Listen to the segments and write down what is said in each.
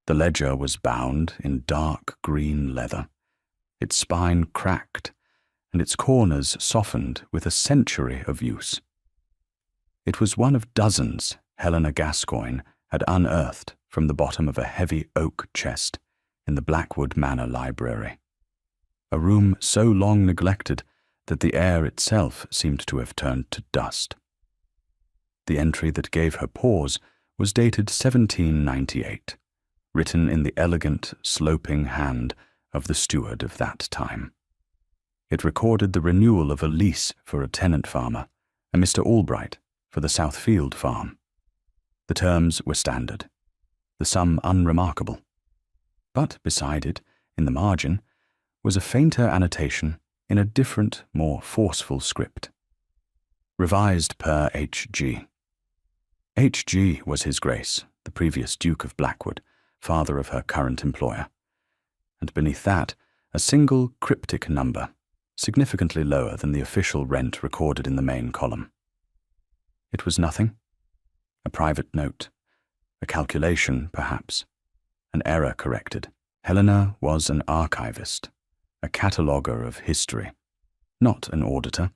The ledger was bound in dark green leather, its spine cracked, and its corners softened with a century of use. It was one of dozens Helena Gascoigne had unearthed from the bottom of a heavy oak chest in the Blackwood Manor library, a room so long neglected that the air itself seemed to have turned to dust. The entry that gave her pause was dated 1798, written in the elegant, sloping hand of the steward of that time. It recorded the renewal of a lease for a tenant farmer, a Mr. Albright, for the Southfield farm. The terms were standard, the sum unremarkable. But beside it, in the margin, was a fainter annotation in a different, more forceful script. Revised per H.G. H.G. was His Grace, the previous Duke of Blackwood, father of her current employer, and beneath that, a single cryptic number, significantly lower than the official rent recorded in the main column. It was nothing. A private note. A calculation, perhaps. An error corrected. Helena was an archivist, a cataloguer of history, not an auditor.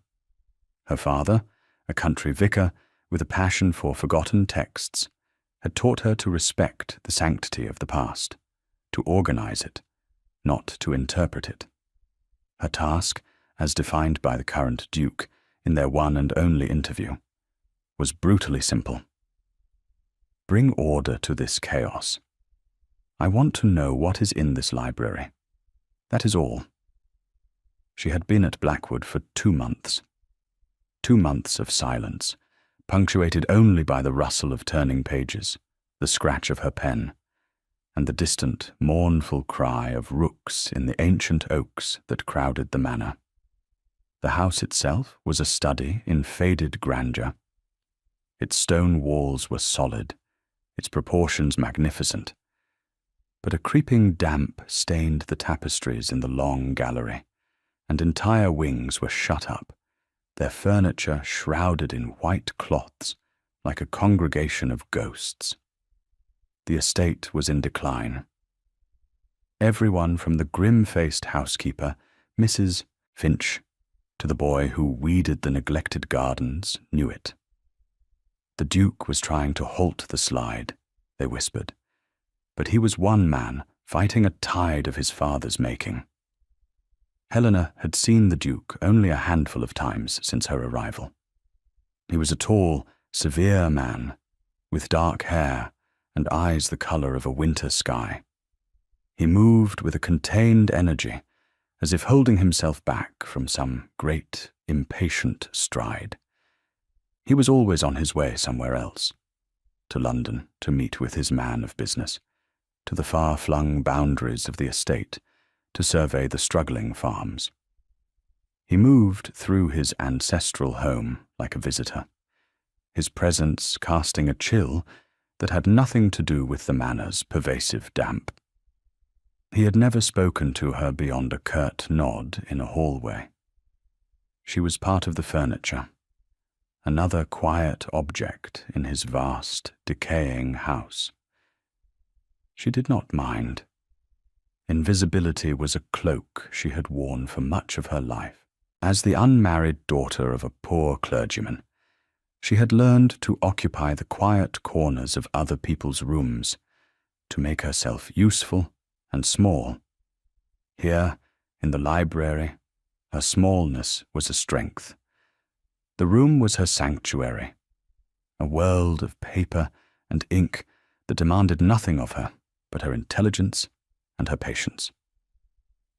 Her father, a country vicar with a passion for forgotten texts, had taught her to respect the sanctity of the past, to organize it, not to interpret it. Her task, as defined by the current Duke in their one and only interview, was brutally simple. Bring order to this chaos. I want to know what is in this library. That is all. She had been at Blackwood for 2 months. 2 months of silence, punctuated only by the rustle of turning pages, the scratch of her pen, and the distant, mournful cry of rooks in the ancient oaks that crowded the manor. The house itself was a study in faded grandeur. Its stone walls were solid, its proportions magnificent, but a creeping damp stained the tapestries in the long gallery, and entire wings were shut up, their furniture shrouded in white cloths like a congregation of ghosts. The estate was in decline. Everyone from the grim-faced housekeeper, Mrs. Finch, to the boy who weeded the neglected gardens, knew it. The Duke was trying to halt the slide, they whispered, but he was one man fighting a tide of his father's making. Helena had seen the Duke only a handful of times since her arrival. He was a tall, severe man, with dark hair and eyes the color of a winter sky. He moved with a contained energy, as if holding himself back from some great, impatient stride. He was always on his way somewhere else, to London to meet with his man of business, to the far-flung boundaries of the estate to survey the struggling farms. He moved through his ancestral home like a visitor, his presence casting a chill that had nothing to do with the manor's pervasive damp. He had never spoken to her beyond a curt nod in a hallway. She was part of the furniture, another quiet object in his vast, decaying house. She did not mind. Invisibility was a cloak she had worn for much of her life. As the unmarried daughter of a poor clergyman, she had learned to occupy the quiet corners of other people's rooms, to make herself useful and small. Here, in the library, her smallness was a strength. The room was her sanctuary, a world of paper and ink that demanded nothing of her but her intelligence and her patience.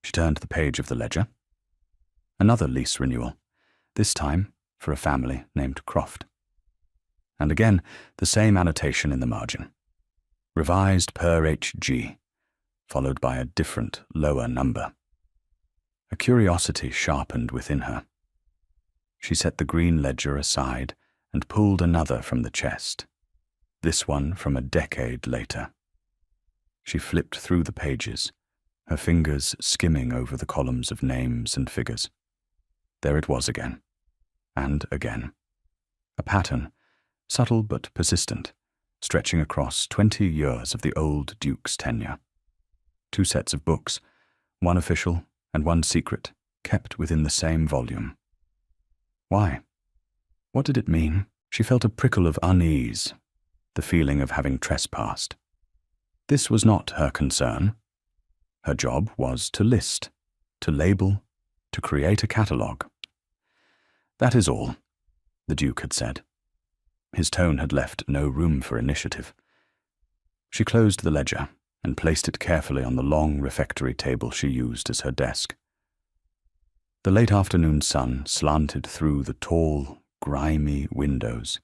She turned the page of the ledger. Another lease renewal, this time for a family named Croft. And again, the same annotation in the margin. Revised per H.G., followed by a different, lower number. A curiosity sharpened within her. She set the green ledger aside and pulled another from the chest, this one from a decade later. She flipped through the pages, her fingers skimming over the columns of names and figures. There it was again, and again. A pattern, subtle but persistent, stretching across 20 years of the old Duke's tenure. 2 sets of books, one official and one secret, kept within the same volume. Why? What did it mean? She felt a prickle of unease, the feeling of having trespassed. This was not her concern. Her job was to list, to label, to create a catalogue. "That is all," the Duke had said. His tone had left no room for initiative. She closed the ledger and placed it carefully on the long refectory table she used as her desk. The late afternoon sun slanted through the tall, grimy windows,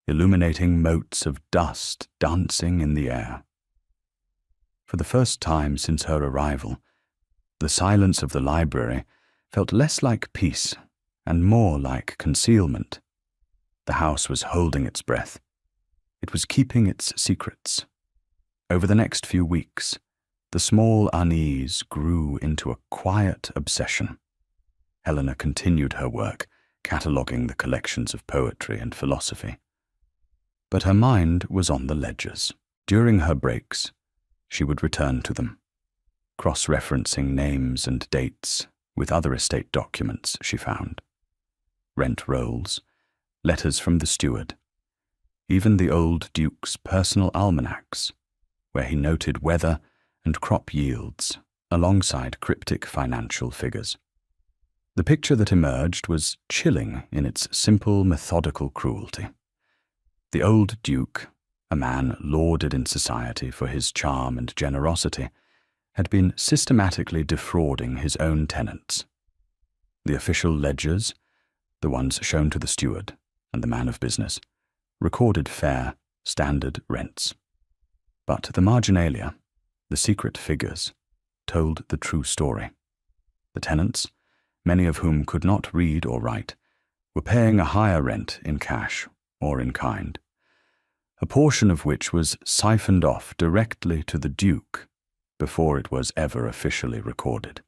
illuminating motes of dust dancing in the air. For the first time since her arrival, the silence of the library felt less like peace and more like concealment. The house was holding its breath. It was keeping its secrets. Over the next few weeks, the small unease grew into a quiet obsession. Helena continued her work, cataloguing the collections of poetry and philosophy. But her mind was on the ledgers. During her breaks, she would return to them, cross-referencing names and dates with other estate documents she found. Rent rolls, letters from the steward, even the old Duke's personal almanacs, where he noted weather and crop yields alongside cryptic financial figures. The picture that emerged was chilling in its simple, methodical cruelty. The old Duke, a man lauded in society for his charm and generosity, had been systematically defrauding his own tenants. The official ledgers, the ones shown to the steward and the man of business, recorded fair, standard rents. But the marginalia, the secret figures, told the true story. The tenants, many of whom could not read or write, were paying a higher rent in cash or in kind, a portion of which was siphoned off directly to the Duke before it was ever officially recorded.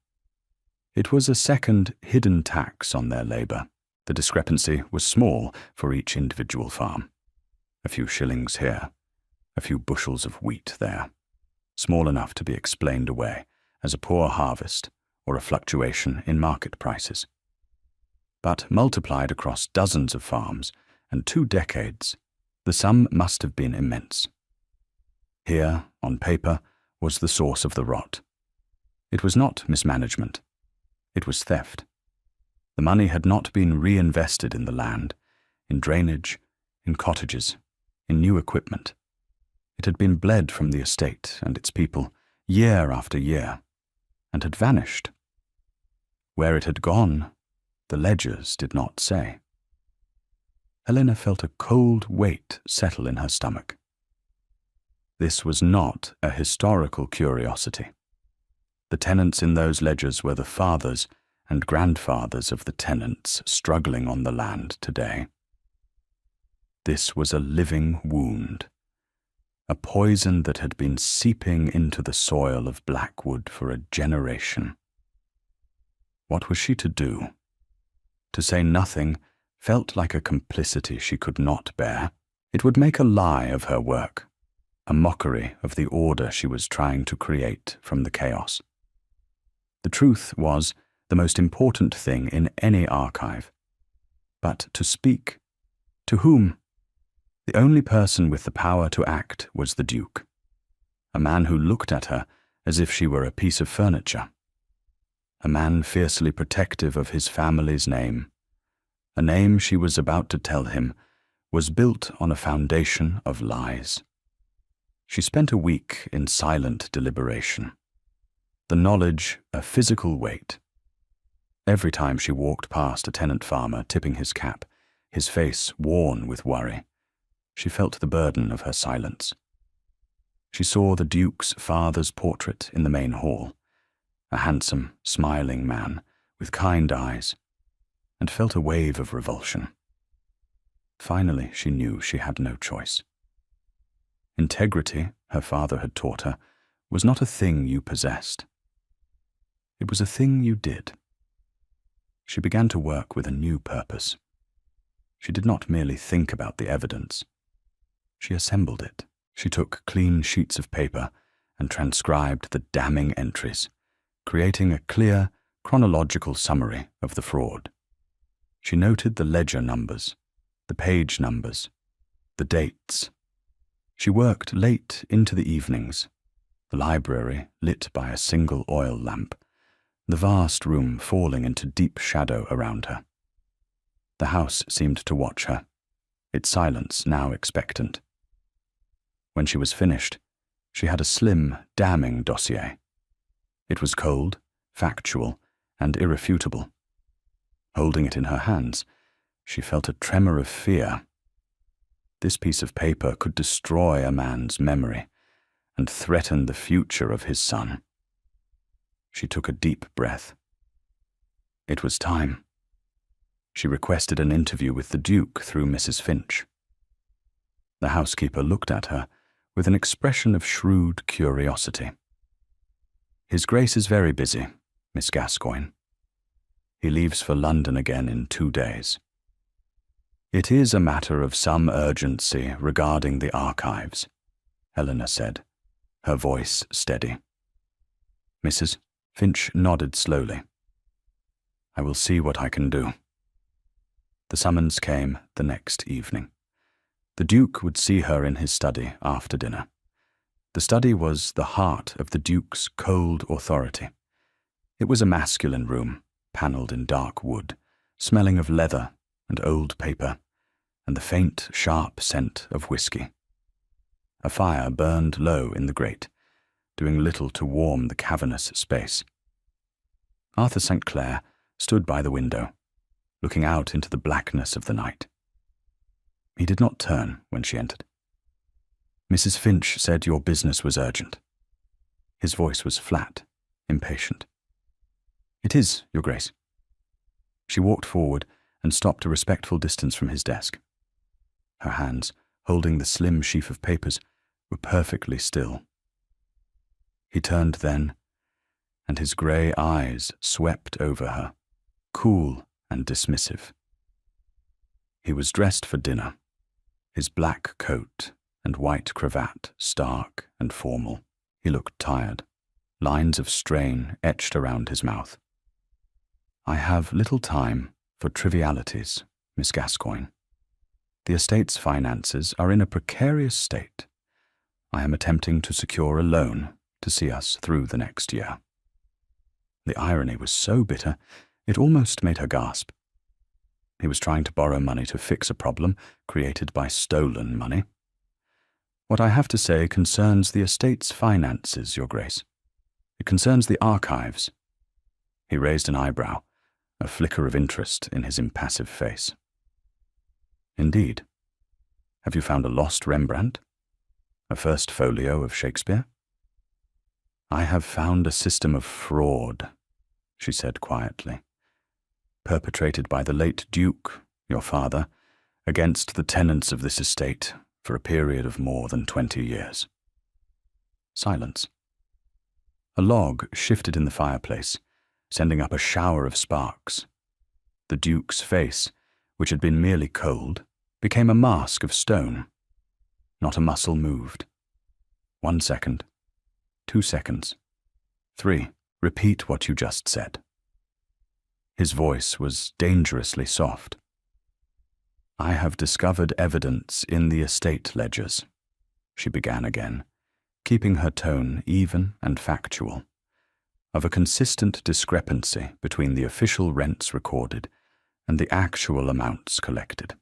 It was a second hidden tax on their labour. The discrepancy was small for each individual farm. A few shillings here, a few bushels of wheat there, small enough to be explained away as a poor harvest or a fluctuation in market prices. But multiplied across dozens of farms and 2 decades, the sum must have been immense. Here, on paper, was the source of the rot. It was not mismanagement. It was theft. The money had not been reinvested in the land, in drainage, in cottages, in new equipment. It had been bled from the estate and its people year after year, and had vanished. Where it had gone, the ledgers did not say. Helena felt a cold weight settle in her stomach. This was not a historical curiosity. The tenants in those ledgers were the fathers and grandfathers of the tenants struggling on the land today. This was a living wound, a poison that had been seeping into the soil of Blackwood for a generation. What was she to do? To say nothing felt like a complicity she could not bear. It would make a lie of her work, a mockery of the order she was trying to create from the chaos. The truth was the most important thing in any archive. But to speak, to whom? The only person with the power to act was the Duke, a man who looked at her as if she were a piece of furniture, a man fiercely protective of his family's name. A name, she was about to tell him, was built on a foundation of lies. She spent a week in silent deliberation, the knowledge a physical weight. Every time she walked past a tenant farmer tipping his cap, his face worn with worry, she felt the burden of her silence. She saw the Duke's father's portrait in the main hall, a handsome, smiling man with kind eyes, and felt a wave of revulsion. Finally, she knew she had no choice. Integrity, her father had taught her, was not a thing you possessed. It was a thing you did. She began to work with a new purpose. She did not merely think about the evidence. She assembled it. She took clean sheets of paper and transcribed the damning entries, creating a clear, chronological summary of the fraud. She noted the ledger numbers, the page numbers, the dates. She worked late into the evenings, the library lit by a single oil lamp, the vast room falling into deep shadow around her. The house seemed to watch her, its silence now expectant. When she was finished, she had a slim, damning dossier. It was cold, factual, and irrefutable. Holding it in her hands, she felt a tremor of fear. This piece of paper could destroy a man's memory and threaten the future of his son. She took a deep breath. It was time. She requested an interview with the Duke through Mrs. Finch. The housekeeper looked at her with an expression of shrewd curiosity. "His Grace is very busy, Miss Gascoigne. He leaves for London again in 2 days. It is a matter of some urgency regarding the archives," Helena said, her voice steady. Mrs. Finch nodded slowly. "I will see what I can do." The summons came the next evening. The Duke would see her in his study after dinner. The study was the heart of the Duke's cold authority. It was a masculine room, panelled in dark wood, smelling of leather and old paper, and the faint, sharp scent of whiskey. A fire burned low in the grate, doing little to warm the cavernous space. Arthur St. Clair stood by the window, looking out into the blackness of the night. He did not turn when she entered. "Mrs. Finch said your business was urgent." His voice was flat, impatient. "It is, Your Grace." She walked forward and stopped a respectful distance from his desk. Her hands, holding the slim sheaf of papers, were perfectly still. He turned then, and his grey eyes swept over her, cool and dismissive. He was dressed for dinner, his black coat and white cravat stark and formal. He looked tired, lines of strain etched around his mouth. "I have little time for trivialities, Miss Gascoigne. The estate's finances are in a precarious state. I am attempting to secure a loan to see us through the next year." The irony was so bitter, it almost made her gasp. He was trying to borrow money to fix a problem created by stolen money. "What I have to say concerns the estate's finances, Your Grace. It concerns the archives." He raised an eyebrow, a flicker of interest in his impassive face. "Indeed. Have you found a lost Rembrandt? A first folio of Shakespeare?" "I have found a system of fraud," she said quietly, "perpetrated by the late Duke, your father, against the tenants of this estate for a period of more than 20 years. Silence. A log shifted in the fireplace, sending up a shower of sparks. The Duke's face, which had been merely cold, became a mask of stone. Not a muscle moved. 1 second. 2 seconds. 3. Repeat what you just said. His voice was dangerously soft. "I have discovered evidence in the estate ledgers," she began again, keeping her tone even and factual, "of a consistent discrepancy between the official rents recorded and the actual amounts collected.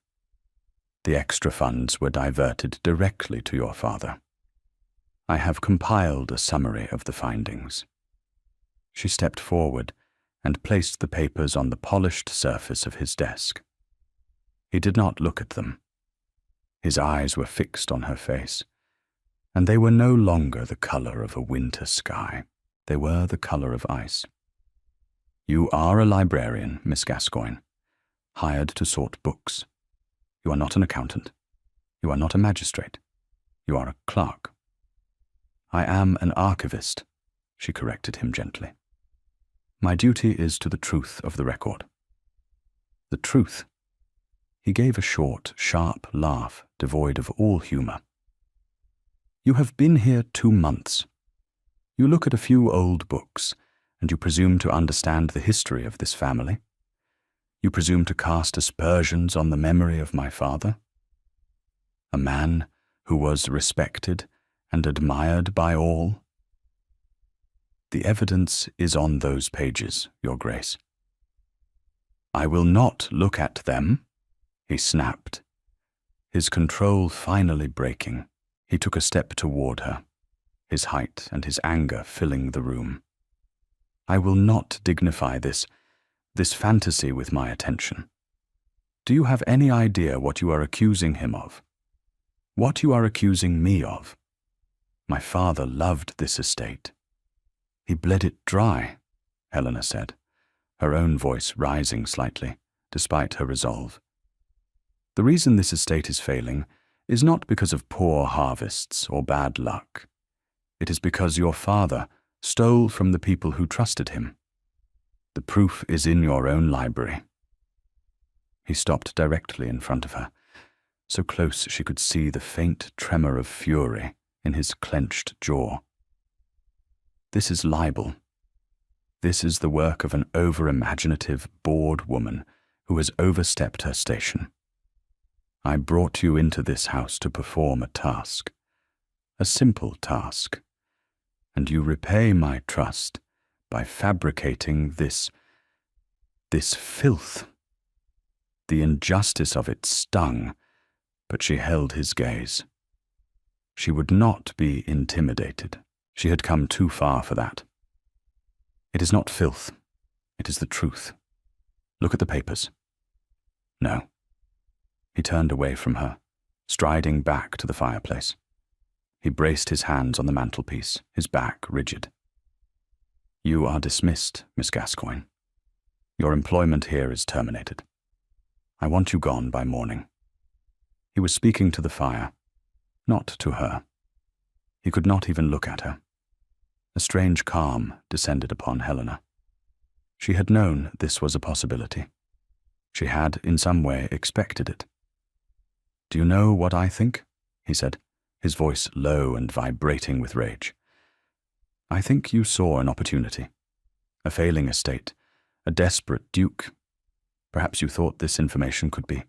The extra funds were diverted directly to your father. I have compiled a summary of the findings." She stepped forward and placed the papers on the polished surface of his desk. He did not look at them. His eyes were fixed on her face, and they were no longer the colour of a winter sky. They were the colour of ice. "You are a librarian, Miss Gascoigne, hired to sort books. You are not an accountant. You are not a magistrate. You are a clerk." "I am an archivist," she corrected him gently. "My duty is to the truth of the record." "The truth?" He gave a short, sharp laugh devoid of all humour. You have been here 2 months. You look at a few old books, and you presume to understand the history of this family. You presume to cast aspersions on the memory of my father, a man who was respected and admired by all. The evidence is on those pages, Your Grace. I will not look at them, he snapped, his control finally breaking. He took a step toward her, his height and his anger filling the room. I will not dignify this fantasy with my attention. Do you have any idea what you are accusing him of? What you are accusing me of? My father loved this estate. He bled it dry, Helena said, her own voice rising slightly, despite her resolve. The reason this estate is failing is not because of poor harvests or bad luck. It is because your father stole from the people who trusted him. The proof is in your own library. He stopped directly in front of her, so close she could see the faint tremor of fury in his clenched jaw. This is libel. This is the work of an over-imaginative, bored woman who has overstepped her station. I brought you into this house to perform a task, a simple task, and you repay my trust by fabricating this filth. The injustice of it stung, but she held his gaze. She would not be intimidated. She had come too far for that. It is not filth. It is the truth. Look at the papers. No. He turned away from her, striding back to the fireplace. He braced his hands on the mantelpiece, his back rigid. You are dismissed, Miss Gascoigne. Your employment here is terminated. I want you gone by morning. He was speaking to the fire, not to her. He could not even look at her. A strange calm descended upon Helena. She had known this was a possibility. She had, in some way, expected it. Do you know what I think? He said, his voice low and vibrating with rage. I think you saw an opportunity. A failing estate, a desperate duke. Perhaps you thought this information could be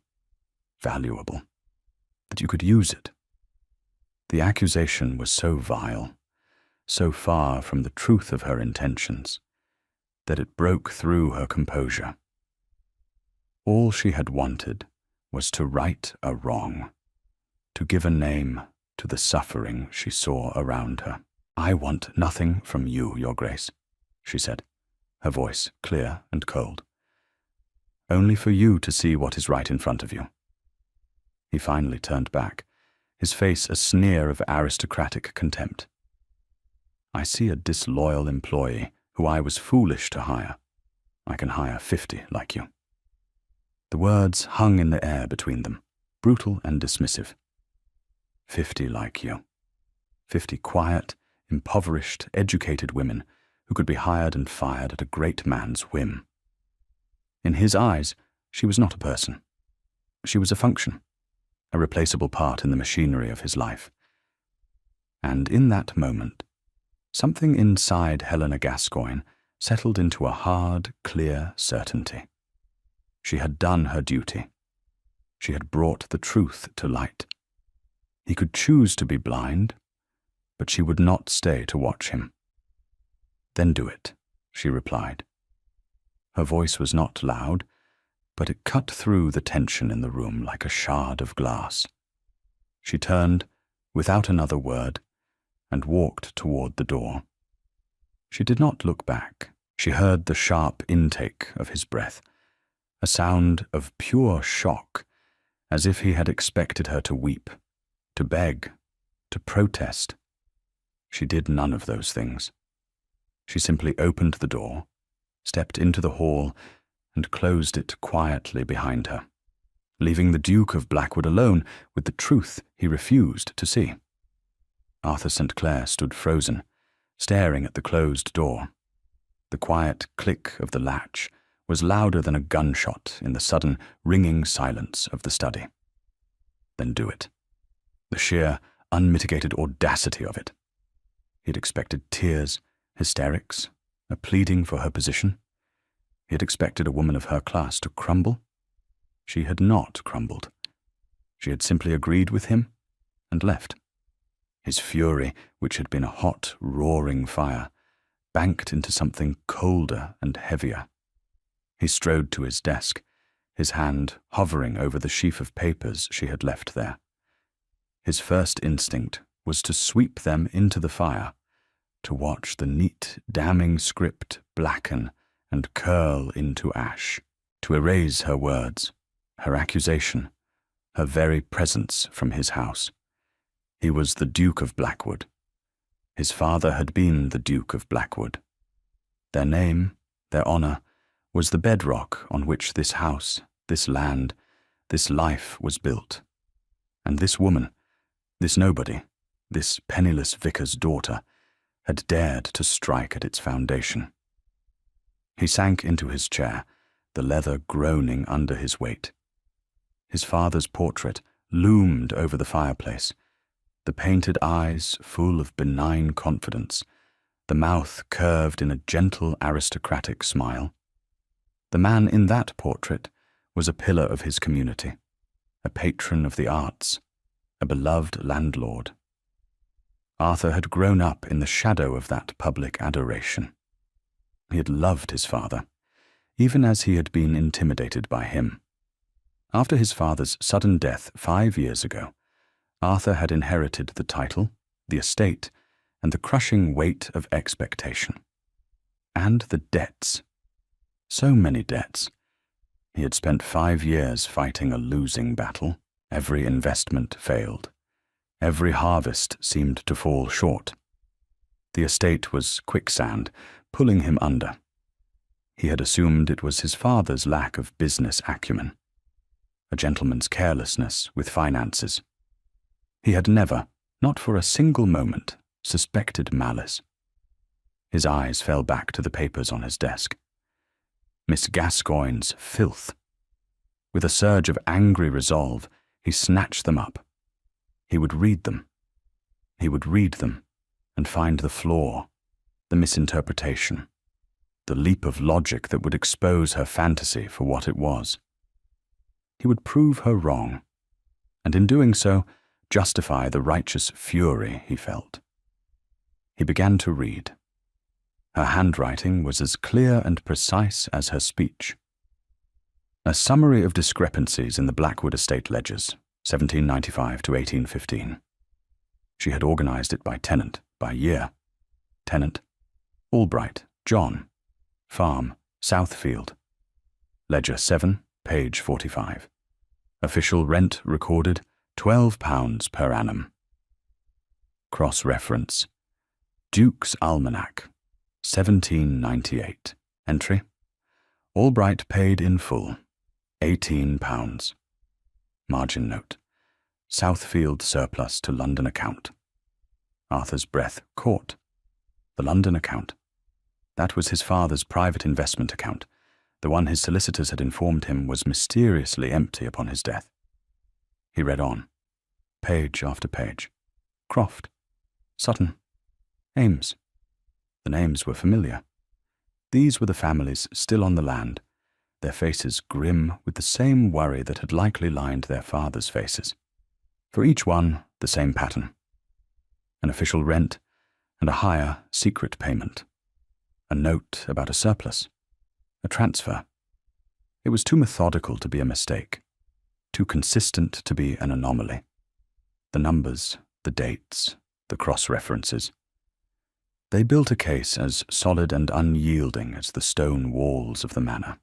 valuable, that you could use it. The accusation was so vile, so far from the truth of her intentions, that it broke through her composure. All she had wanted was to right a wrong, to give a name to the suffering she saw around her. I want nothing from you, Your Grace, she said, her voice clear and cold. Only for you to see what is right in front of you. He finally turned back, his face a sneer of aristocratic contempt. I see a disloyal employee who I was foolish to hire. I can hire 50 like you. The words hung in the air between them, brutal and dismissive. 50 like you. 50 quiet, impoverished, educated women who could be hired and fired at a great man's whim. In his eyes, she was not a person. She was a function, a replaceable part in the machinery of his life. And in that moment, something inside Helena Gascoigne settled into a hard, clear certainty. She had done her duty. She had brought the truth to light. He could choose to be blind, but she would not stay to watch him. Then do it, she replied. Her voice was not loud, but it cut through the tension in the room like a shard of glass. She turned, without another word, and walked toward the door. She did not look back. She heard the sharp intake of his breath, a sound of pure shock, as if he had expected her to weep, to beg, to protest. She did none of those things. She simply opened the door, stepped into the hall, and closed it quietly behind her, leaving the Duke of Blackwood alone with the truth he refused to see. Arthur St. Clair stood frozen, staring at the closed door. The quiet click of the latch was louder than a gunshot in the sudden, ringing silence of the study. Then do it. The sheer, unmitigated audacity of it. He had expected tears, hysterics, a pleading for her position. He had expected a woman of her class to crumble. She had not crumbled. She had simply agreed with him and left. His fury, which had been a hot, roaring fire, banked into something colder and heavier. He strode to his desk, his hand hovering over the sheaf of papers she had left there. His first instinct was to sweep them into the fire, to watch the neat, damning script blacken and curl into ash, to erase her words, her accusation, her very presence from his house. He was the Duke of Blackwood. His father had been the Duke of Blackwood. Their name, their honour, was the bedrock on which this house, this land, this life was built. And this woman, this nobody, this penniless vicar's daughter, had dared to strike at its foundation. He sank into his chair, the leather groaning under his weight. His father's portrait loomed over the fireplace, the painted eyes full of benign confidence, the mouth curved in a gentle aristocratic smile. The man in that portrait was a pillar of his community, a patron of the arts, a beloved landlord. Arthur had grown up in the shadow of that public adoration. He had loved his father, even as he had been intimidated by him. After his father's sudden death 5 years ago, Arthur had inherited the title, the estate, and the crushing weight of expectation. And the debts. So many debts. He had spent 5 years fighting a losing battle. Every investment failed. Every harvest seemed to fall short. The estate was quicksand, pulling him under. He had assumed it was his father's lack of business acumen, a gentleman's carelessness with finances. He had never, not for a single moment, suspected malice. His eyes fell back to the papers on his desk. Miss Gascoigne's filth. With a surge of angry resolve, he snatched them up. He would read them. He would read them and find the flaw, the misinterpretation, the leap of logic that would expose her fantasy for what it was. He would prove her wrong, and in doing so, justify the righteous fury he felt. He began to read. Her handwriting was as clear and precise as her speech. A summary of discrepancies in the Blackwood estate ledgers, 1795 to 1815. She had organized it by tenant, by year. Tenant, Albright, John. Farm, Southfield. Ledger 7, page 45. Official rent recorded, £12 per annum. Cross-reference. Duke's Almanac, 1798. Entry. Albright paid in full, £18. Margin note. Southfield surplus to London account. Arthur's breath caught. The London account. That was his father's private investment account, the one his solicitors had informed him was mysteriously empty upon his death. He read on, page after page. Croft, Sutton, Ames. The names were familiar. These were the families still on the land, their faces grim with the same worry that had likely lined their fathers' faces. For each one, the same pattern. An official rent and a higher secret payment. A note about a surplus. A transfer. It was too methodical to be a mistake. Too consistent to be an anomaly. The numbers, the dates, the cross-references. They built a case as solid and unyielding as the stone walls of the manor.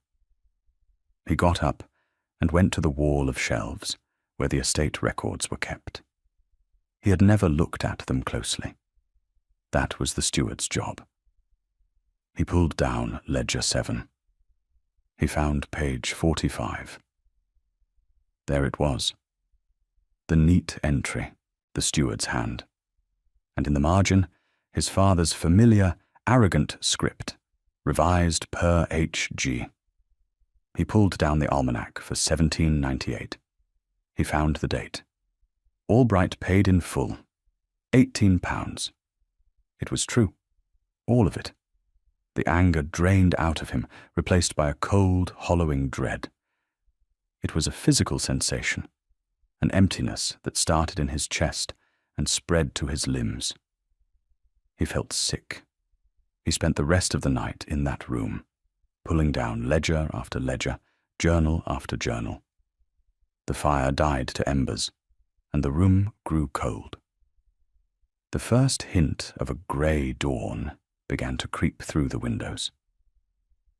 He got up and went to the wall of shelves where the estate records were kept. He had never looked at them closely. That was the steward's job. He pulled down Ledger 7. He found page 45. There it was. The neat entry, the steward's hand. And in the margin, his father's familiar, arrogant script, revised per H.G. He pulled down the almanac for 1798. He found the date. Albright paid in full, £18. It was true. All of it. The anger drained out of him, replaced by a cold, hollowing dread. It was a physical sensation, an emptiness that started in his chest and spread to his limbs. He felt sick. He spent the rest of the night in that room, pulling down ledger after ledger, journal after journal. The fire died to embers, and the room grew cold. The first hint of a grey dawn began to creep through the windows.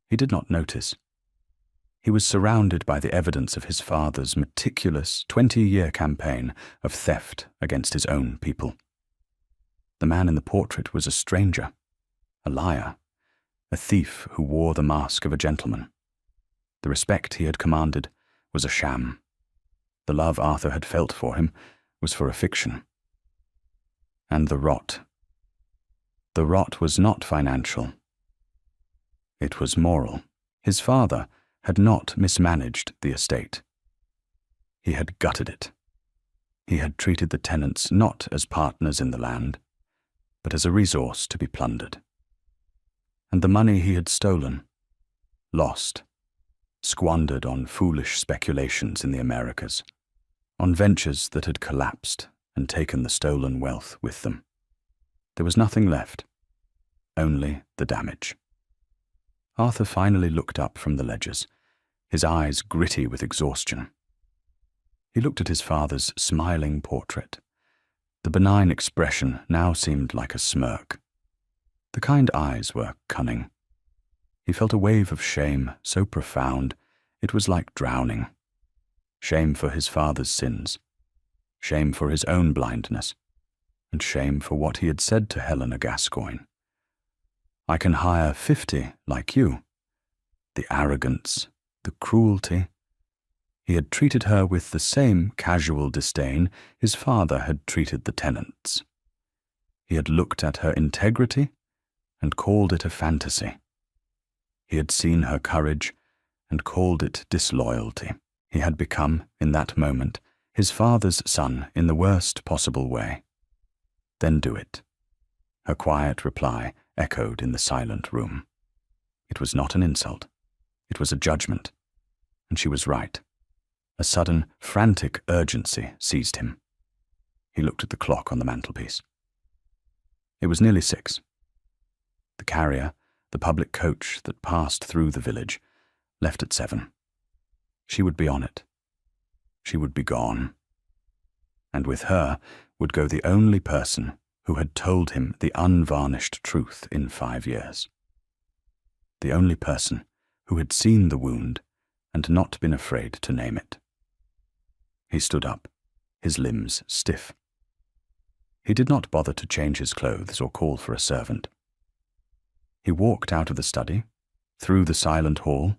He did not notice. He was surrounded by the evidence of his father's meticulous 20-year campaign of theft against his own people. The man in the portrait was a stranger, a liar, a thief who wore the mask of a gentleman. The respect he had commanded was a sham. The love Arthur had felt for him was for a fiction. And the rot. The rot was not financial. It was moral. His father had not mismanaged the estate. He had gutted it. He had treated the tenants not as partners in the land, but as a resource to be plundered. And the money he had stolen, lost, squandered on foolish speculations in the Americas, on ventures that had collapsed and taken the stolen wealth with them. There was nothing left, only the damage. Arthur finally looked up from the ledgers, his eyes gritty with exhaustion. He looked at his father's smiling portrait. The benign expression now seemed like a smirk. The kind eyes were cunning. He felt a wave of shame so profound it was like drowning. Shame for his father's sins, shame for his own blindness, and shame for what he had said to Helena Gascoigne. I can hire 50 like you. The arrogance, the cruelty. He had treated her with the same casual disdain his father had treated the tenants. He had looked at her integrity and called it a fantasy. He had seen her courage and called it disloyalty. He had become, in that moment, his father's son in the worst possible way. Then do it. Her quiet reply echoed in the silent room. It was not an insult. It was a judgment. And she was right. A sudden, frantic urgency seized him. He looked at the clock on the mantelpiece. It was nearly 6. The carrier, the public coach that passed through the village, left at 7. She would be on it. She would be gone. And with her would go the only person who had told him the unvarnished truth in 5 years. The only person who had seen the wound and not been afraid to name it. He stood up, his limbs stiff. He did not bother to change his clothes or call for a servant. He walked out of the study, through the silent hall,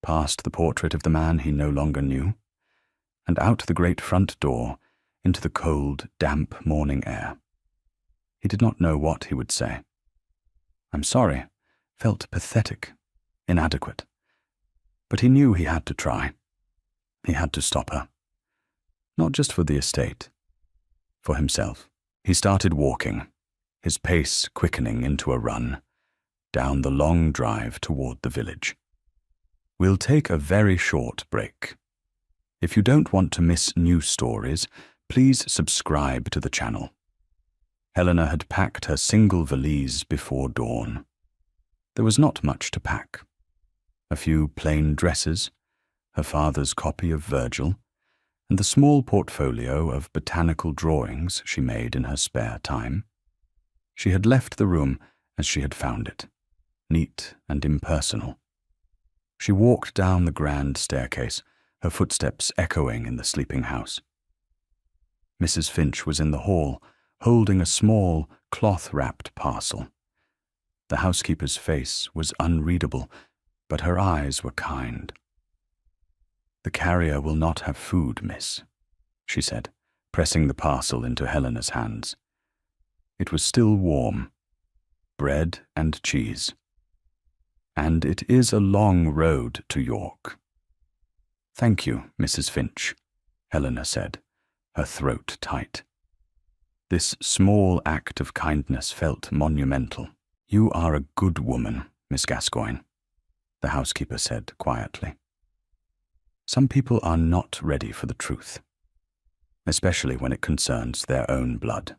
past the portrait of the man he no longer knew, and out the great front door into the cold, damp morning air. He did not know what he would say. I'm sorry, felt pathetic, inadequate. But he knew he had to try. He had to stop her. Not just for the estate, for himself. He started walking, his pace quickening into a run, down the long drive toward the village. We'll take a very short break. If you don't want to miss new stories, please subscribe to the channel. Helena had packed her single valise before dawn. There was not much to pack. A few plain dresses, her father's copy of Virgil, and the small portfolio of botanical drawings she made in her spare time. She had left the room as she had found it, neat and impersonal. She walked down the grand staircase, her footsteps echoing in the sleeping house. Mrs. Finch was in the hall, holding a small, cloth-wrapped parcel. The housekeeper's face was unreadable, but her eyes were kind. The carrier will not have food, miss, she said, pressing the parcel into Helena's hands. It was still warm. Bread and cheese. And it is a long road to York. Thank you, Mrs. Finch, Helena said, her throat tight. This small act of kindness felt monumental. "You are a good woman, Miss Gascoigne," the housekeeper said quietly. "Some people are not ready for the truth, especially when it concerns their own blood."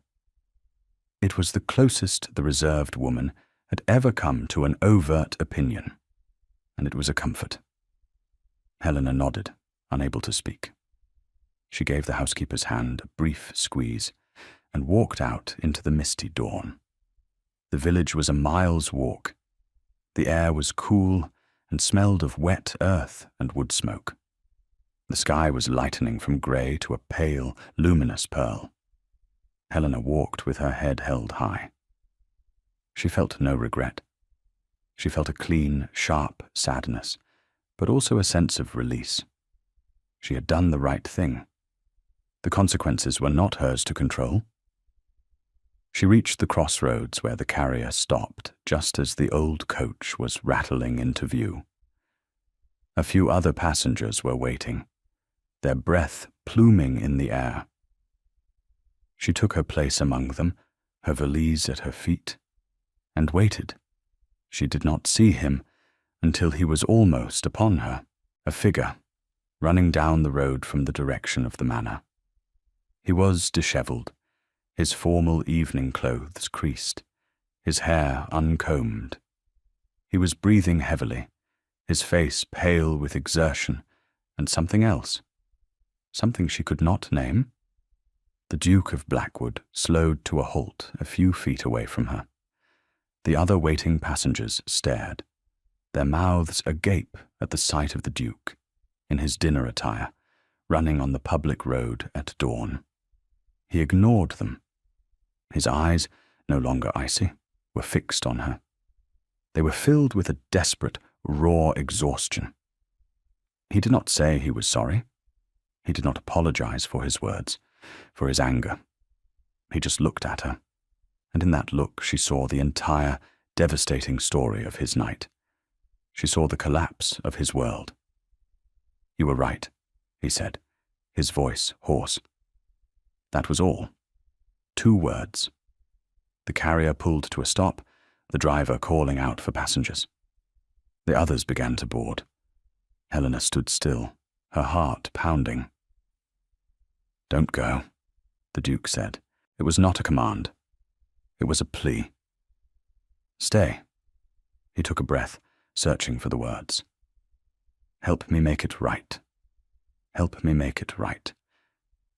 It was the closest the reserved woman had ever come to an overt opinion, and it was a comfort. Helena nodded, unable to speak. She gave the housekeeper's hand a brief squeeze and walked out into the misty dawn. The village was a mile's walk. The air was cool and smelled of wet earth and wood smoke. The sky was lightening from grey to a pale, luminous pearl. Helena walked with her head held high. She felt no regret. She felt a clean, sharp sadness, but also a sense of release. She had done the right thing. The consequences were not hers to control. She reached the crossroads where the carrier stopped just as the old coach was rattling into view. A few other passengers were waiting, their breath pluming in the air. She took her place among them, her valise at her feet, and waited. She did not see him until he was almost upon her, a figure, running down the road from the direction of the manor. He was dishevelled, his formal evening clothes creased, his hair uncombed. He was breathing heavily, his face pale with exertion, and something else, something she could not name. The Duke of Blackwood slowed to a halt a few feet away from her. The other waiting passengers stared, their mouths agape at the sight of the Duke, in his dinner attire, running on the public road at dawn. He ignored them. His eyes, no longer icy, were fixed on her. They were filled with a desperate, raw exhaustion. He did not say he was sorry. He did not apologize for his words, for his anger. He just looked at her, and in that look she saw the entire, devastating story of his night. She saw the collapse of his world. "You were right," he said, his voice hoarse. That was all. 2 words. The carrier pulled to a stop, the driver calling out for passengers. The others began to board. Helena stood still, her heart pounding. "Don't go," the Duke said. It was not a command. It was a plea. "Stay." He took a breath, searching for the words. "Help me make it right. Help me make it right."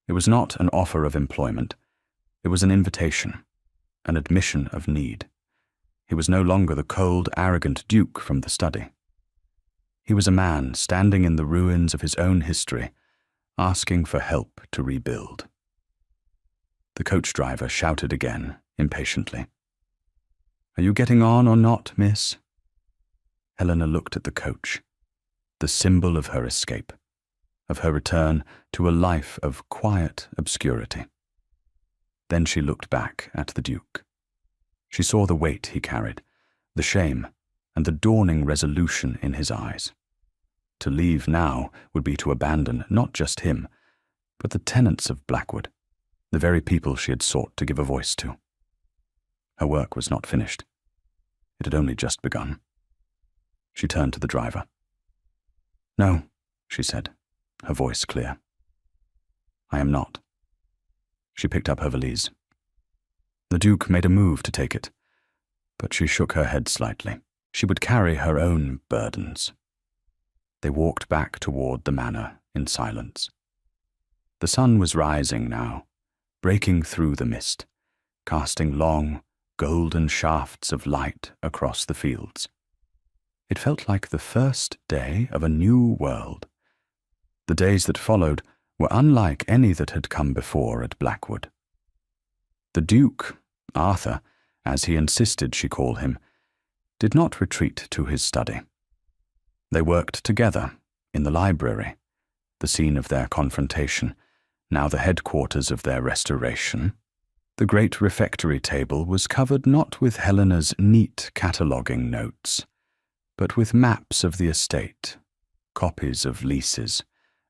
It was not an offer of employment. It was an invitation, an admission of need. He was no longer the cold, arrogant Duke from the study. He was a man standing in the ruins of his own history, asking for help to rebuild. The coach driver shouted again, impatiently. "Are you getting on or not, miss?" Helena looked at the coach, the symbol of her escape, of her return to a life of quiet obscurity. Then she looked back at the Duke. She saw the weight he carried, the shame, and the dawning resolution in his eyes. To leave now would be to abandon not just him, but the tenants of Blackwood, the very people she had sought to give a voice to. Her work was not finished. It had only just begun. She turned to the driver. "No," she said, her voice clear. "I am not." She picked up her valise. The Duke made a move to take it, but she shook her head slightly. She would carry her own burdens. They walked back toward the manor in silence. The sun was rising now, breaking through the mist, casting long, golden shafts of light across the fields. It felt like the first day of a new world. The days that followed were unlike any that had come before at Blackwood. The Duke, Arthur, as he insisted she call him, did not retreat to his study. They worked together in the library, the scene of their confrontation, now the headquarters of their restoration. The great refectory table was covered not with Helena's neat cataloguing notes, but with maps of the estate, copies of leases,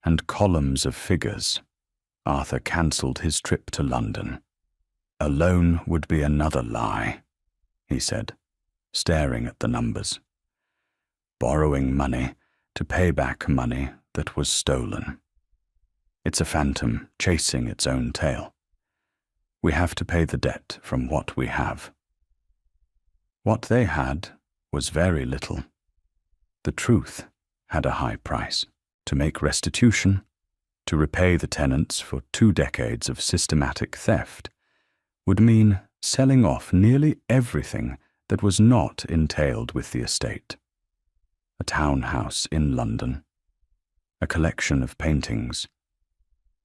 and columns of figures. Arthur cancelled his trip to London. A loan would be another lie, he said, staring at the numbers. Borrowing money to pay back money that was stolen. It's a phantom chasing its own tail. We have to pay the debt from what we have. What they had was very little. The truth had a high price. To make restitution, to repay the tenants for 2 decades of systematic theft, would mean selling off nearly everything that was not entailed with the estate. A townhouse in London, a collection of paintings,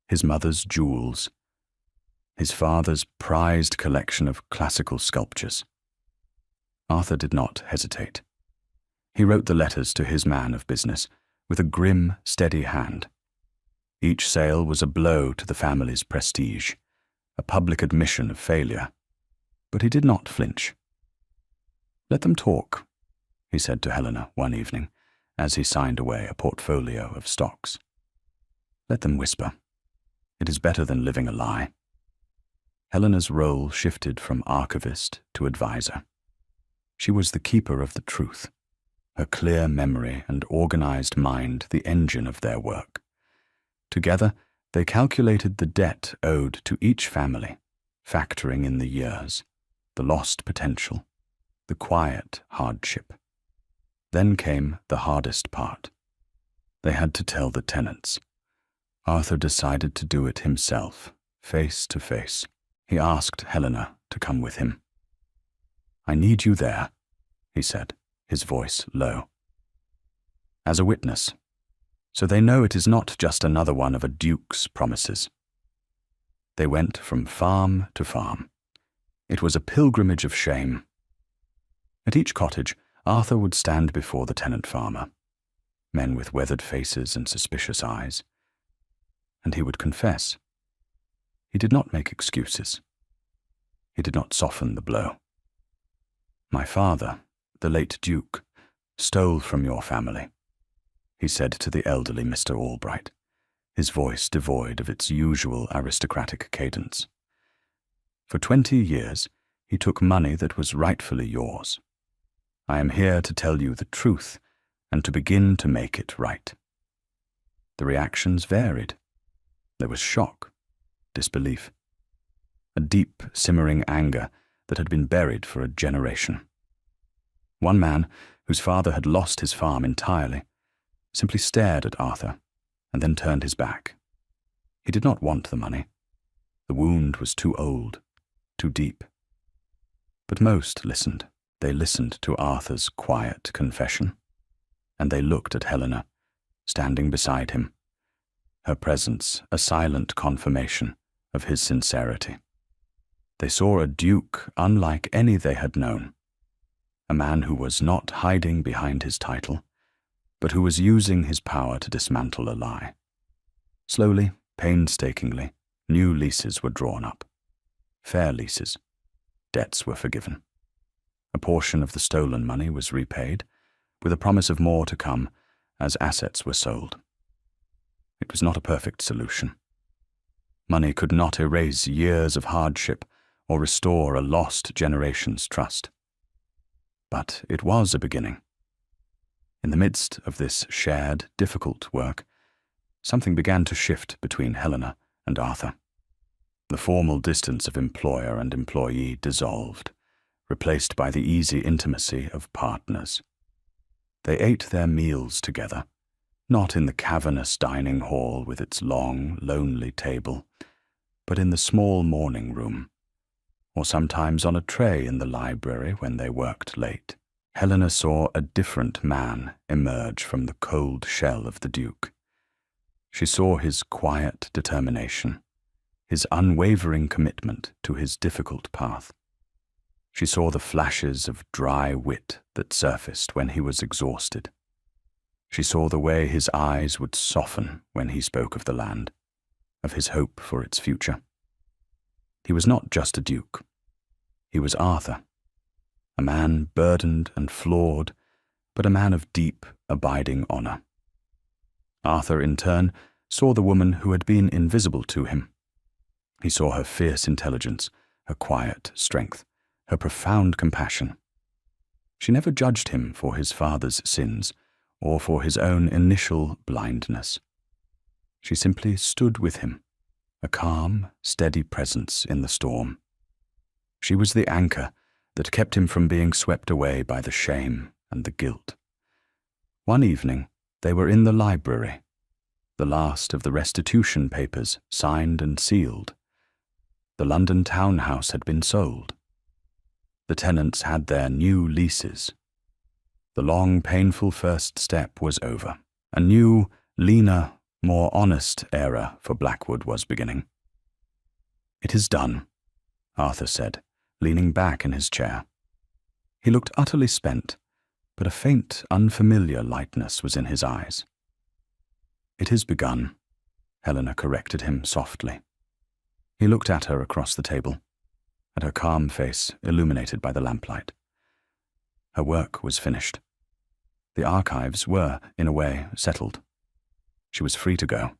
his mother's jewels, his father's prized collection of classical sculptures. Arthur did not hesitate. He wrote the letters to his man of business with a grim, steady hand. Each sale was a blow to the family's prestige, a public admission of failure. But he did not flinch. "Let them talk," he said to Helena one evening, as he signed away a portfolio of stocks. "Let them whisper. It is better than living a lie." Helena's role shifted from archivist to advisor. She was the keeper of the truth, her clear memory and organized mind the engine of their work. Together, they calculated the debt owed to each family, factoring in the years, the lost potential, the quiet hardship. Then came the hardest part. They had to tell the tenants. Arthur decided to do it himself, face to face. He asked Helena to come with him. "I need you there," he said, his voice low. "As a witness, so they know it is not just another one of a duke's promises." They went from farm to farm. It was a pilgrimage of shame. At each cottage, Arthur would stand before the tenant farmer, men with weathered faces and suspicious eyes, and he would confess. He did not make excuses. He did not soften the blow. "My father, the late Duke, stole from your family," he said to the elderly Mr. Albright, his voice devoid of its usual aristocratic cadence. "For 20 years, he took money that was rightfully yours. I am here to tell you the truth and to begin to make it right." The reactions varied. There was shock, disbelief, a deep, simmering anger that had been buried for a generation. One man, whose father had lost his farm entirely, simply stared at Arthur and then turned his back. He did not want the money. The wound was too old, too deep. But most listened. They listened to Arthur's quiet confession, and they looked at Helena, standing beside him, her presence a silent confirmation of his sincerity. They saw a duke unlike any they had known, a man who was not hiding behind his title, but who was using his power to dismantle a lie. Slowly, painstakingly, new leases were drawn up. Fair leases. Debts were forgiven. A portion of the stolen money was repaid, with a promise of more to come as assets were sold. It was not a perfect solution. Money could not erase years of hardship or restore a lost generation's trust. But it was a beginning. In the midst of this shared, difficult work, something began to shift between Helena and Arthur. The formal distance of employer and employee dissolved, replaced by the easy intimacy of partners. They ate their meals together, not in the cavernous dining hall with its long, lonely table, but in the small morning room, or sometimes on a tray in the library when they worked late. Helena saw a different man emerge from the cold shell of the Duke. She saw his quiet determination, his unwavering commitment to his difficult path. She saw the flashes of dry wit that surfaced when he was exhausted. She saw the way his eyes would soften when he spoke of the land, of his hope for its future. He was not just a duke. He was Arthur, a man burdened and flawed, but a man of deep, abiding honor. Arthur, in turn, saw the woman who had been invisible to him. He saw her fierce intelligence, her quiet strength, her profound compassion. She never judged him for his father's sins or for his own initial blindness. She simply stood with him, a calm, steady presence in the storm. She was the anchor that kept him from being swept away by the shame and the guilt. One evening, they were in the library, the last of the restitution papers signed and sealed. The London townhouse had been sold. The tenants had their new leases. The long, painful first step was over. A new, leaner, more honest era for Blackwood was beginning. "It is done," Arthur said, leaning back in his chair. He looked utterly spent, but a faint, unfamiliar lightness was in his eyes. "It is begun," Helena corrected him softly. He looked at her across the table, at her calm face illuminated by the lamplight. Her work was finished. The archives were, in a way, settled. She was free to go.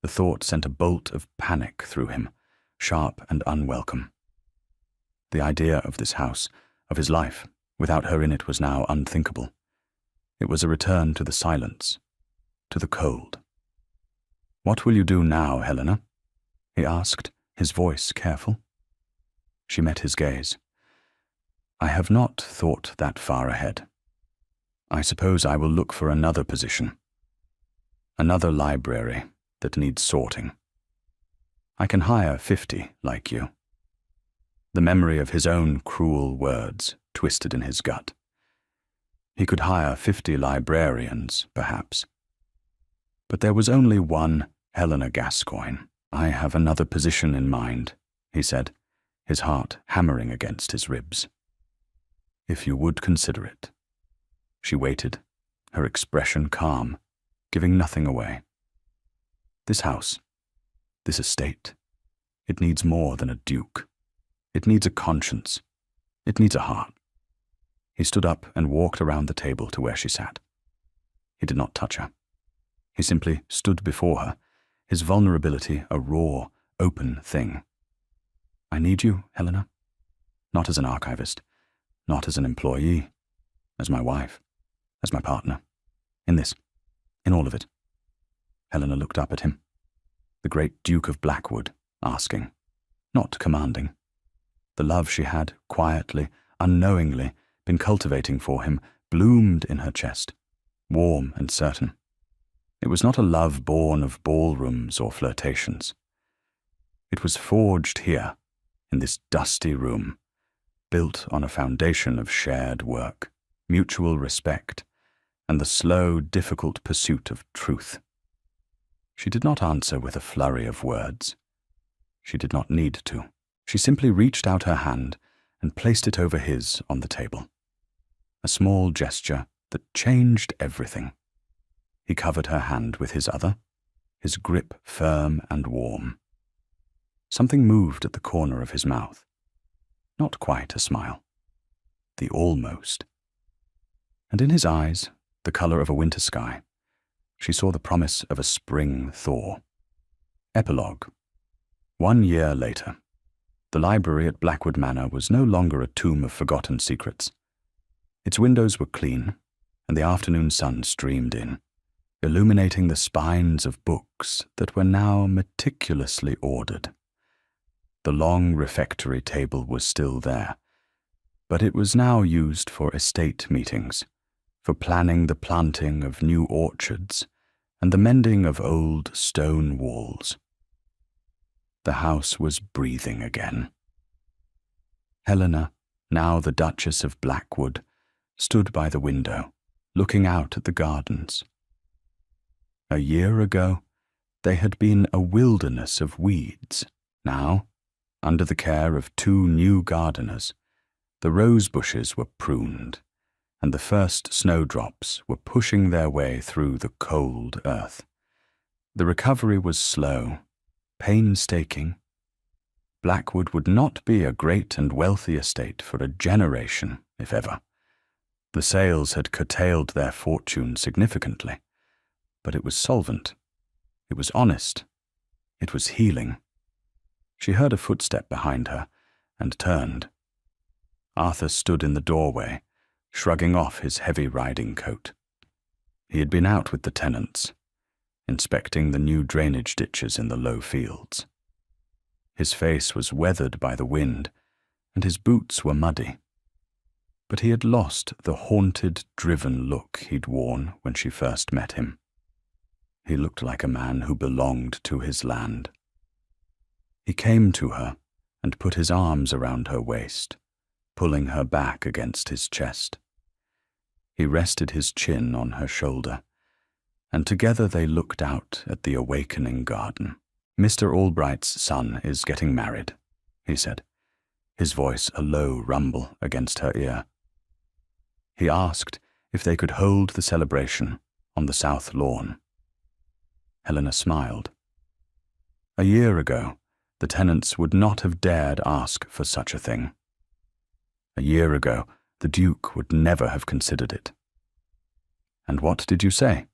The thought sent a bolt of panic through him, sharp and unwelcome. The idea of this house, of his life, without her in it was now unthinkable. It was a return to the silence, to the cold. "What will you do now, Helena?" he asked, his voice careful. She met his gaze. "I have not thought that far ahead. I suppose I will look for another position. Another library that needs sorting. I can hire 50 like you." The memory of his own cruel words twisted in his gut. He could hire 50 librarians, perhaps. But there was only one Helena Gascoigne. "I have another position in mind," he said, his heart hammering against his ribs. "If you would consider it." She waited, her expression calm, giving nothing away. "This house, this estate, it needs more than a duke. It needs a conscience. It needs a heart." He stood up and walked around the table to where she sat. He did not touch her. He simply stood before her, his vulnerability a raw, open thing. "I need you, Helena. Not as an archivist, not as an employee, as my wife, as my partner. In this, in all of it." Helena looked up at him. The great Duke of Blackwood, asking, not commanding. The love she had, quietly, unknowingly, been cultivating for him, bloomed in her chest, warm and certain. It was not a love born of ballrooms or flirtations. It was forged here, in this dusty room, built on a foundation of shared work, mutual respect, and the slow, difficult pursuit of truth. She did not answer with a flurry of words. She did not need to. She simply reached out her hand and placed it over his on the table. A small gesture that changed everything. He covered her hand with his other, his grip firm and warm. Something moved at the corner of his mouth. Not quite a smile. The almost. And in his eyes, the color of a winter sky, she saw the promise of a spring thaw. Epilogue. 1 year later. The library at Blackwood Manor was no longer a tomb of forgotten secrets. Its windows were clean, and the afternoon sun streamed in, illuminating the spines of books that were now meticulously ordered. The long refectory table was still there, but it was now used for estate meetings, for planning the planting of new orchards and the mending of old stone walls. The house was breathing again. Helena, now the Duchess of Blackwood, stood by the window, looking out at the gardens. A year ago, they had been a wilderness of weeds. Now, under the care of 2 new gardeners, the rose bushes were pruned, and the first snowdrops were pushing their way through the cold earth. The recovery was slow, painstaking. Blackwood would not be a great and wealthy estate for a generation, if ever. The sales had curtailed their fortune significantly, but it was solvent. It was honest. It was healing. She heard a footstep behind her and turned. Arthur stood in the doorway, shrugging off his heavy riding coat. He had been out with the tenants, inspecting the new drainage ditches in the low fields. His face was weathered by the wind, and his boots were muddy. But he had lost the haunted, driven look he'd worn when she first met him. He looked like a man who belonged to his land. He came to her and put his arms around her waist, pulling her back against his chest. He rested his chin on her shoulder, and together they looked out at the awakening garden. "Mr. Albright's son is getting married," he said, his voice a low rumble against her ear. He asked if they could hold the celebration on the south lawn. Helena smiled. A year ago, the tenants would not have dared ask for such a thing. A year ago, the Duke would never have considered it. "And what did you say?"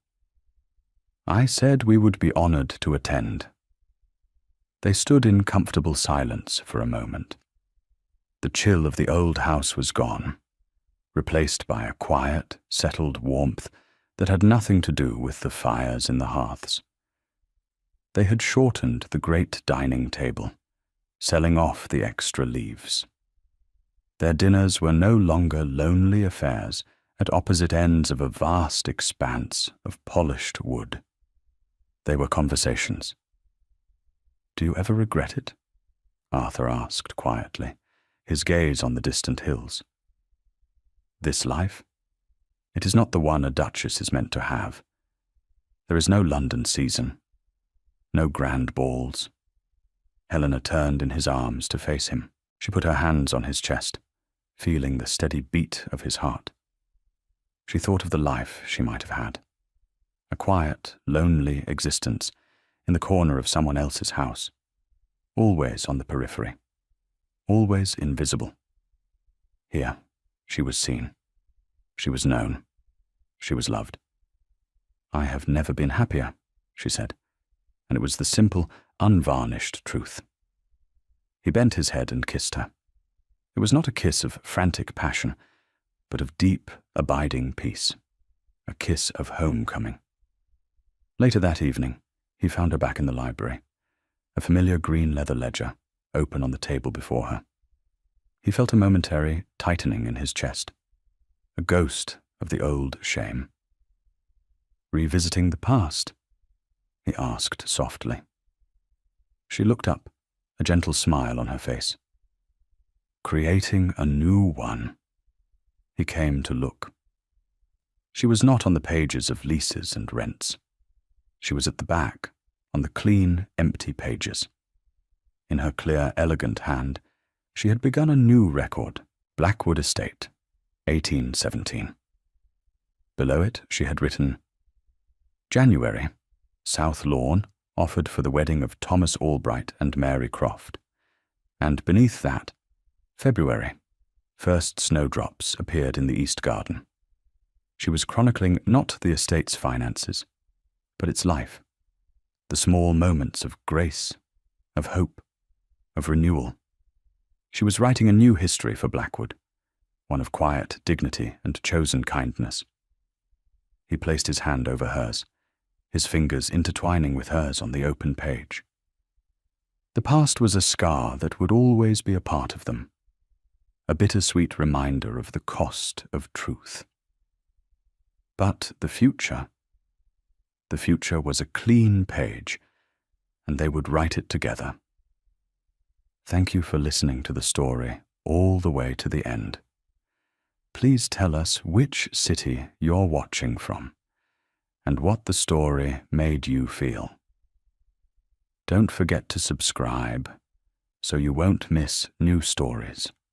"I said we would be honored to attend." They stood in comfortable silence for a moment. The chill of the old house was gone, replaced by a quiet, settled warmth that had nothing to do with the fires in the hearths. They had shortened the great dining table, selling off the extra leaves. Their dinners were no longer lonely affairs at opposite ends of a vast expanse of polished wood. They were conversations. "Do you ever regret it?" Arthur asked quietly, his gaze on the distant hills. "This life? It is not the one a duchess is meant to have. There is no London season, no grand balls." Helena turned in his arms to face him. She put her hands on his chest, feeling the steady beat of his heart. She thought of the life she might have had. A quiet, lonely existence in the corner of someone else's house, always on the periphery, always invisible. Here, she was seen. She was known. She was loved. "I have never been happier," she said, and it was the simple, unvarnished truth. He bent his head and kissed her. It was not a kiss of frantic passion, but of deep, abiding peace, a kiss of homecoming. Later that evening, he found her back in the library, a familiar green leather ledger open on the table before her. He felt a momentary tightening in his chest, a ghost of the old shame. "Revisiting the past?" he asked softly. She looked up, a gentle smile on her face. "Creating a new one." He came to look. She was not on the pages of leases and rents. She was at the back, on the clean, empty pages. In her clear, elegant hand, she had begun a new record, Blackwood Estate, 1817. Below it, she had written, "January, South Lawn, offered for the wedding of Thomas Albright and Mary Croft." And beneath that, February, first snowdrops appeared in the East Garden. She was chronicling not the estate's finances, but its life, the small moments of grace, of hope, of renewal. She was writing a new history for Blackwood, one of quiet dignity and chosen kindness. He placed his hand over hers, his fingers intertwining with hers on the open page. The past was a scar that would always be a part of them, a bittersweet reminder of the cost of truth. But the future was a clean page, and they would write it together. Thank you for listening to the story all the way to the end. Please tell us which city you're watching from, and what the story made you feel. Don't forget to subscribe so you won't miss new stories.